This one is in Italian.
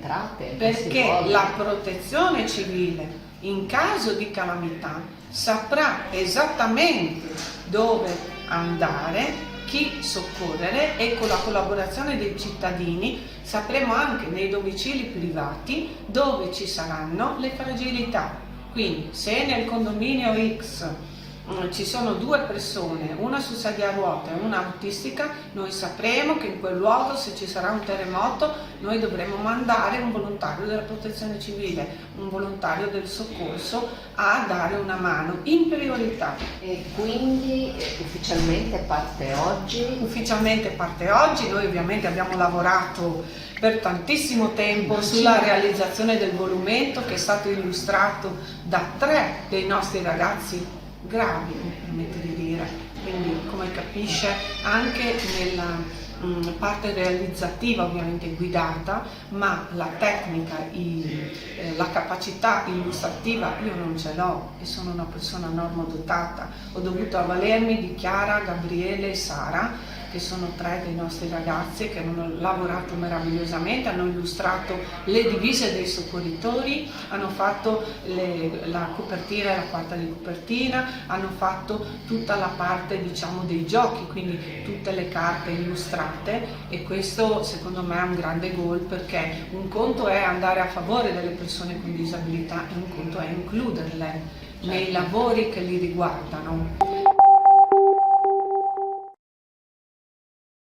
entrate. Perché la protezione civile in caso di calamità saprà esattamente dove andare, chi soccorrere, e con la collaborazione dei cittadini sapremo anche nei domicili privati dove ci saranno le fragilità. Quindi se nel condominio X ci sono 2 persone, una su sedia a ruote e una autistica, noi sapremo che in quel luogo, se ci sarà un terremoto, noi dovremo mandare un volontario della protezione civile, un volontario del soccorso a dare una mano in priorità. E quindi ufficialmente parte oggi? Ufficialmente parte oggi. Noi ovviamente abbiamo lavorato per tantissimo tempo sulla realizzazione del volumento, che è stato illustrato da 3 dei nostri ragazzi gravi, mi permette di dire, quindi come capisce anche nella parte realizzativa ovviamente guidata, ma la tecnica, la capacità illustrativa io non ce l'ho e sono una persona normodotata. Ho dovuto avvalermi di Chiara, Gabriele e Sara, che sono 3 dei nostri ragazzi che hanno lavorato meravigliosamente, hanno illustrato le divise dei soccorritori, hanno fatto la copertina e la quarta di copertina, hanno fatto tutta la parte diciamo dei giochi, quindi tutte le carte illustrate, e questo secondo me è un grande goal, perché un conto è andare a favore delle persone con disabilità e un conto è includerle nei lavori che li riguardano.